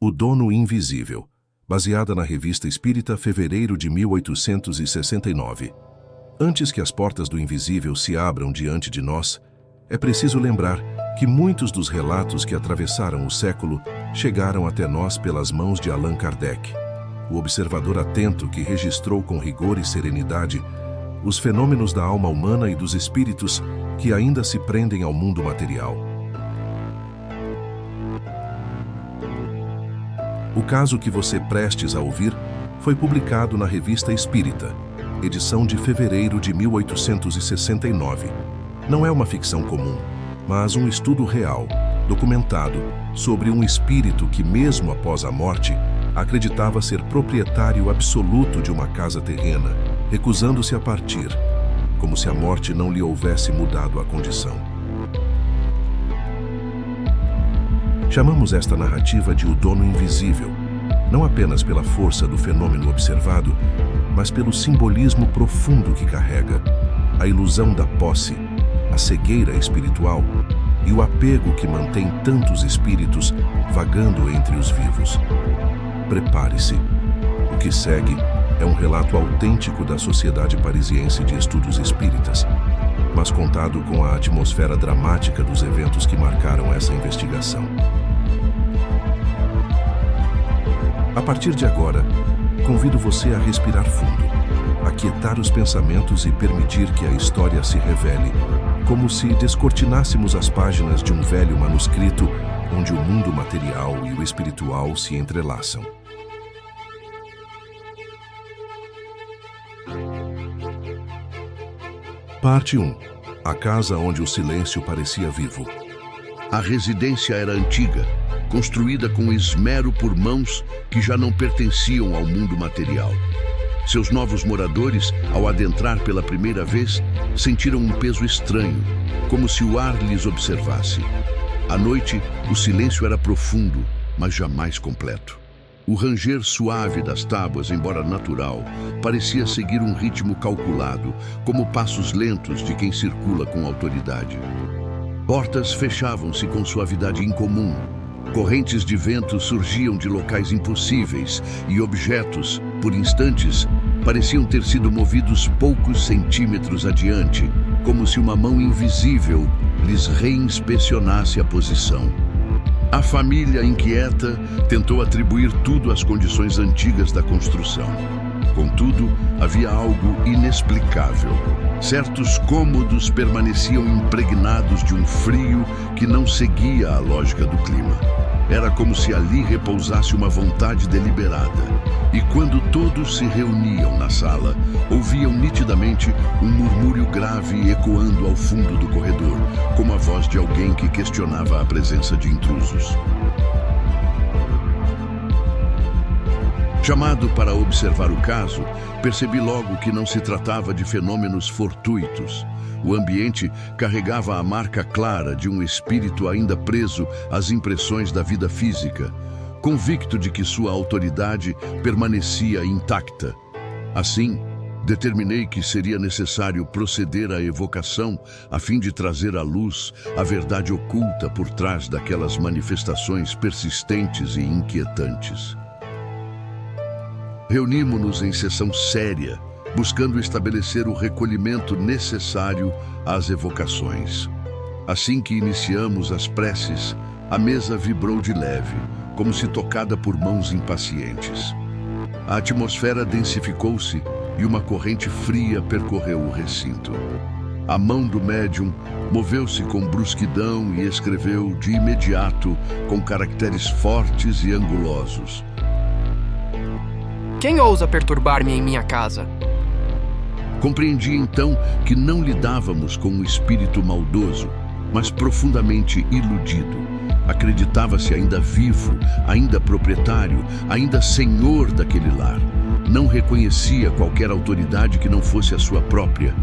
O Dono Invisível, baseada na Revista Espírita, fevereiro de 1869. Antes que as portas do invisível se abram diante de nós, é preciso lembrar que muitos dos relatos que atravessaram o século chegaram até nós pelas mãos de Allan Kardec, o observador atento que registrou com rigor e serenidade os fenômenos da alma humana e dos espíritos que ainda se prendem ao mundo material. O caso que você prestes a ouvir foi publicado na Revista Espírita, edição de fevereiro de 1869. Não é uma ficção comum, mas um estudo real, documentado, sobre um espírito que, mesmo após a morte, acreditava ser proprietário absoluto de uma casa terrena, recusando-se a partir, como se a morte não lhe houvesse mudado a condição. Chamamos esta narrativa de O Dono Invisível, não apenas pela força do fenômeno observado, mas pelo simbolismo profundo que carrega, a ilusão da posse, a cegueira espiritual e o apego que mantém tantos espíritos vagando entre os vivos. Prepare-se. O que segue é um relato autêntico da Sociedade Parisiense de Estudos Espíritas, mas contado com a atmosfera dramática dos eventos que marcaram essa investigação. A partir de agora, convido você a respirar fundo, aquietar os pensamentos e permitir que a história se revele, como se descortinássemos as páginas de um velho manuscrito onde o mundo material e o espiritual se entrelaçam. Parte 1. A casa onde o silêncio parecia vivo. A residência era antiga, construída com esmero por mãos que já não pertenciam ao mundo material. Seus novos moradores, ao adentrar pela primeira vez, sentiram um peso estranho, como se o ar lhes observasse. À noite, o silêncio era profundo, mas jamais completo. O ranger suave das tábuas, embora natural, parecia seguir um ritmo calculado, como passos lentos de quem circula com autoridade. Portas fechavam-se com suavidade incomum. Correntes de vento surgiam de locais impossíveis e objetos, por instantes, pareciam ter sido movidos poucos centímetros adiante, como se uma mão invisível lhes reinspecionasse a posição. A família, inquieta, tentou atribuir tudo às condições antigas da construção. Contudo, havia algo inexplicável. Certos cômodos permaneciam impregnados de um frio que não seguia a lógica do clima. Era como se ali repousasse uma vontade deliberada. E quando todos se reuniam na sala, ouviam nitidamente um murmúrio grave ecoando ao fundo do corredor, como a voz de alguém que questionava a presença de intrusos. Chamado para observar o caso, percebi logo que não se tratava de fenômenos fortuitos. O ambiente carregava a marca clara de um espírito ainda preso às impressões da vida física, convicto de que sua autoridade permanecia intacta. Assim, determinei que seria necessário proceder à evocação a fim de trazer à luz a verdade oculta por trás daquelas manifestações persistentes e inquietantes. Reunimos-nos em sessão séria, buscando estabelecer o recolhimento necessário às evocações. Assim que iniciamos as preces, a mesa vibrou de leve, como se tocada por mãos impacientes. A atmosfera densificou-se e uma corrente fria percorreu o recinto. A mão do médium moveu-se com brusquidão e escreveu de imediato com caracteres fortes e angulosos: Quem ousa perturbar-me em minha casa? Compreendi então que não lidávamos com um espírito maldoso, mas profundamente iludido. Acreditava-se ainda vivo, ainda proprietário, ainda senhor daquele lar. Não reconhecia qualquer autoridade que não fosse a sua própria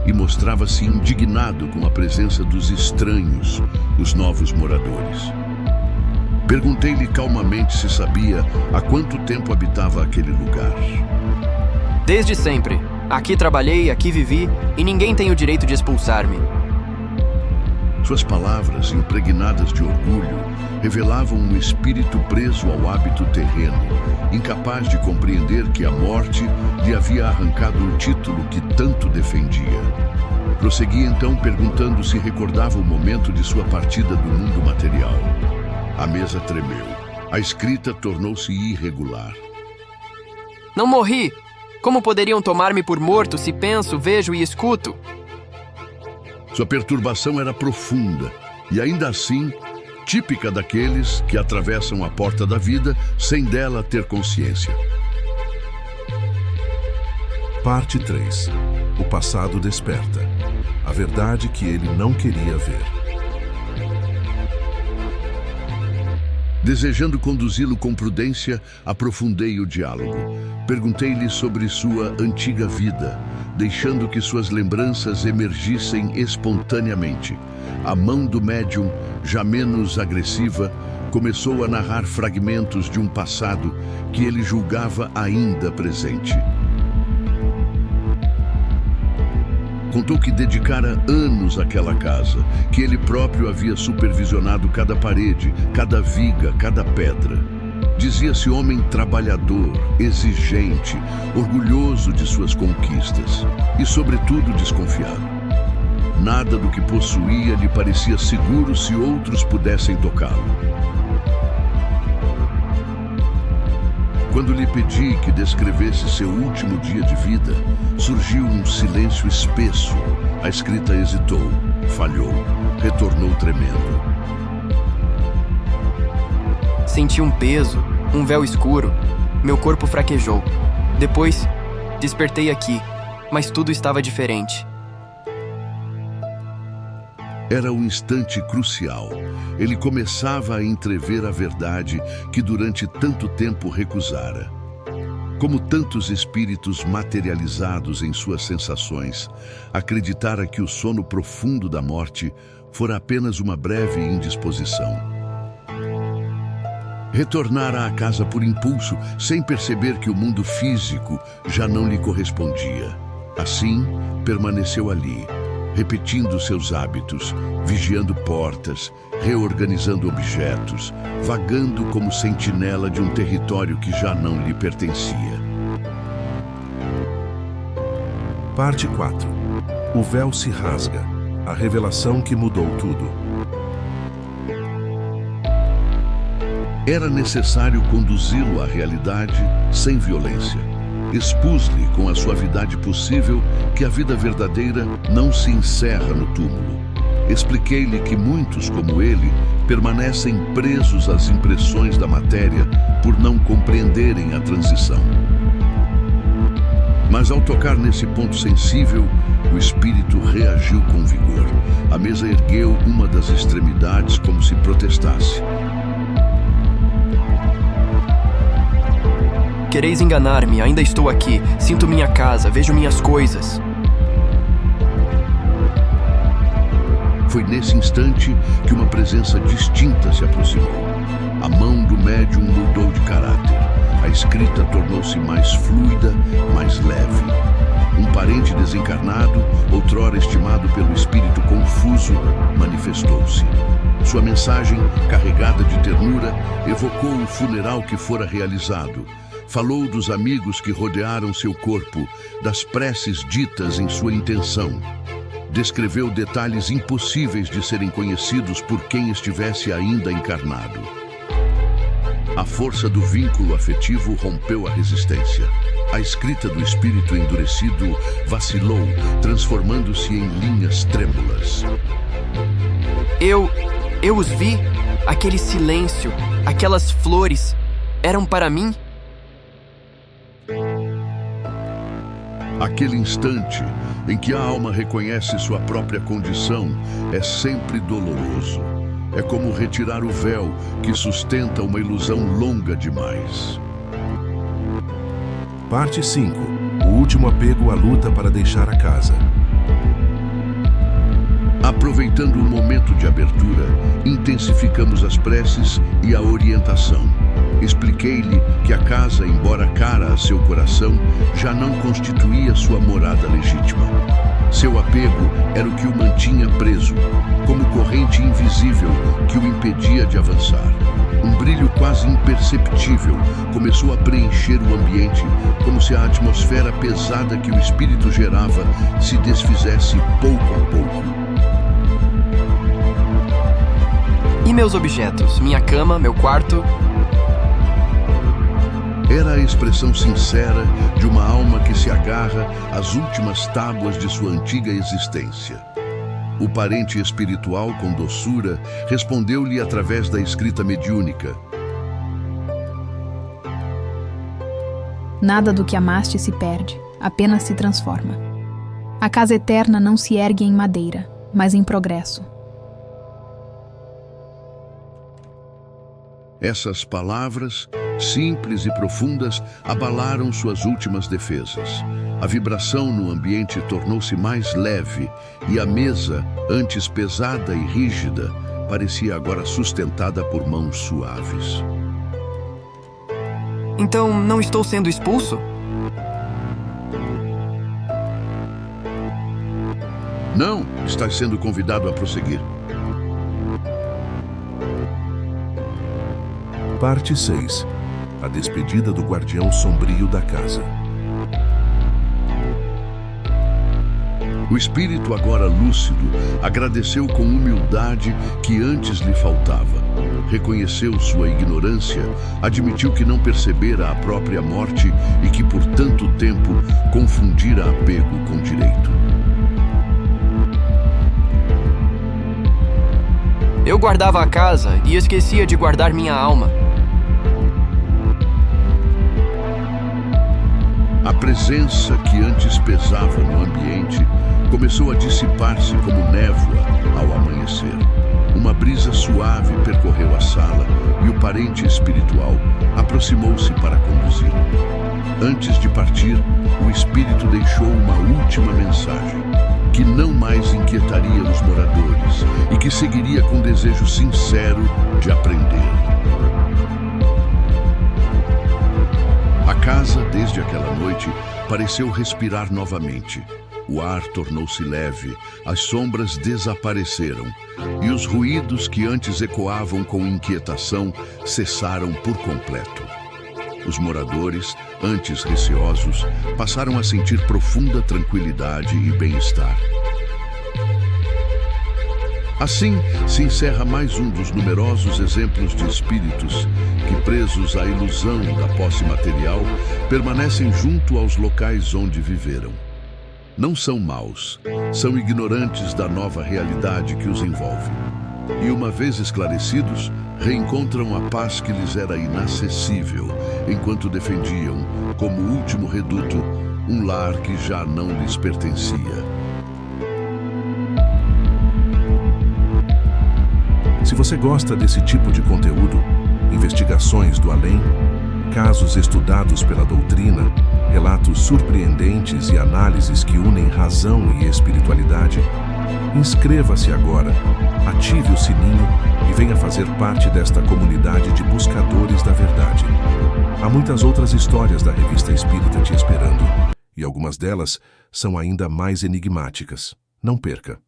e mostrava-se indignado com a presença dos estranhos, os novos moradores. Perguntei-lhe calmamente se sabia há quanto tempo habitava aquele lugar. Desde sempre. Aqui trabalhei, aqui vivi, e ninguém tem o direito de expulsar-me. Suas palavras, impregnadas de orgulho, revelavam um espírito preso ao hábito terreno, incapaz de compreender que a morte lhe havia arrancado o título que tanto defendia. Prosseguia então perguntando se recordava o momento de sua partida do mundo material. A mesa tremeu. A escrita tornou-se irregular. Não morri! Como poderiam tomar-me por morto se penso, vejo e escuto? Sua perturbação era profunda e, ainda assim, típica daqueles que atravessam a porta da vida sem dela ter consciência. Parte 3. O passado desperta. A verdade que ele não queria ver. Desejando conduzi-lo com prudência, aprofundei o diálogo. Perguntei-lhe sobre sua antiga vida, deixando que suas lembranças emergissem espontaneamente. A mão do médium, já menos agressiva, começou a narrar fragmentos de um passado que ele julgava ainda presente. Contou que dedicara anos àquela casa, que ele próprio havia supervisionado cada parede, cada viga, cada pedra. Dizia-se homem trabalhador, exigente, orgulhoso de suas conquistas e, sobretudo, desconfiado. Nada do que possuía lhe parecia seguro se outros pudessem tocá-lo. Quando lhe pedi que descrevesse seu último dia de vida, surgiu um silêncio espesso. A escrita hesitou, falhou, retornou tremendo. Senti um peso, um véu escuro. Meu corpo fraquejou. Depois, despertei aqui, mas tudo estava diferente. Era um instante crucial. Ele começava a entrever a verdade que durante tanto tempo recusara. Como tantos espíritos materializados em suas sensações, acreditara que o sono profundo da morte fora apenas uma breve indisposição. Retornara à casa por impulso, sem perceber que o mundo físico já não lhe correspondia. Assim, permaneceu ali, repetindo seus hábitos, vigiando portas, reorganizando objetos, vagando como sentinela de um território que já não lhe pertencia. Parte 4. O véu se rasga. A revelação que mudou tudo. Era necessário conduzi-lo à realidade sem violência. Expus-lhe com a suavidade possível que a vida verdadeira não se encerra no túmulo. Expliquei-lhe que muitos, como ele, permanecem presos às impressões da matéria por não compreenderem a transição. Mas ao tocar nesse ponto sensível, o espírito reagiu com vigor. A mesa ergueu uma das extremidades como se protestasse. Quereis enganar-me, ainda estou aqui. Sinto minha casa, vejo minhas coisas. Foi nesse instante que uma presença distinta se aproximou. A mão do médium mudou de caráter. A escrita tornou-se mais fluida, mais leve. Um parente desencarnado, outrora estimado pelo espírito confuso, manifestou-se. Sua mensagem, carregada de ternura, evocou o funeral que fora realizado. Falou dos amigos que rodearam seu corpo, das preces ditas em sua intenção. Descreveu detalhes impossíveis de serem conhecidos por quem estivesse ainda encarnado. A força do vínculo afetivo rompeu a resistência. A escrita do espírito endurecido vacilou, transformando-se em linhas trêmulas. Eu os vi. Aquele silêncio, aquelas flores, eram para mim? Aquele instante em que a alma reconhece sua própria condição é sempre doloroso. É como retirar o véu que sustenta uma ilusão longa demais. Parte 5. O último apego à luta para deixar a casa. Aproveitando o momento de abertura, intensificamos as preces e a orientação. Expliquei-lhe que a casa, embora cara a seu coração, já não constituía sua morada legítima. Seu apego era o que o mantinha preso, como corrente invisível que o impedia de avançar. Um brilho quase imperceptível começou a preencher o ambiente, como se a atmosfera pesada que o espírito gerava se desfizesse pouco a pouco. E meus objetos? Minha cama, meu quarto? Era a expressão sincera de uma alma que se agarra às últimas tábuas de sua antiga existência. O parente espiritual, com doçura, respondeu-lhe através da escrita mediúnica. Nada do que amaste se perde, apenas se transforma. A casa eterna não se ergue em madeira, mas em progresso. Essas palavras, simples e profundas, abalaram suas últimas defesas. A vibração no ambiente tornou-se mais leve e a mesa, antes pesada e rígida, parecia agora sustentada por mãos suaves. Então não estou sendo expulso? Não, estás sendo convidado a prosseguir. Parte 6. A despedida do guardião sombrio da casa. O espírito, agora lúcido, agradeceu com humildade que antes lhe faltava. Reconheceu sua ignorância, admitiu que não percebera a própria morte e que por tanto tempo confundira apego com direito. Eu guardava a casa e esquecia de guardar minha alma. A presença que antes pesava no ambiente começou a dissipar-se como névoa ao amanhecer. Uma brisa suave percorreu a sala e o parente espiritual aproximou-se para conduzi-lo. Antes de partir, o espírito deixou uma última mensagem, que não mais inquietaria os moradores e que seguiria com desejo sincero de aprender. A casa, desde aquela noite, pareceu respirar novamente. O ar tornou-se leve, as sombras desapareceram e os ruídos que antes ecoavam com inquietação cessaram por completo. Os moradores, antes receosos, passaram a sentir profunda tranquilidade e bem-estar. Assim, se encerra mais um dos numerosos exemplos de espíritos que, presos à ilusão da posse material, permanecem junto aos locais onde viveram. Não são maus, são ignorantes da nova realidade que os envolve. E, uma vez esclarecidos, reencontram a paz que lhes era inacessível, enquanto defendiam, como último reduto, um lar que já não lhes pertencia. Se você gosta desse tipo de conteúdo, investigações do além, casos estudados pela doutrina, relatos surpreendentes e análises que unem razão e espiritualidade, inscreva-se agora, ative o sininho e venha fazer parte desta comunidade de buscadores da verdade. Há muitas outras histórias da Revista Espírita te esperando, e algumas delas são ainda mais enigmáticas. Não perca!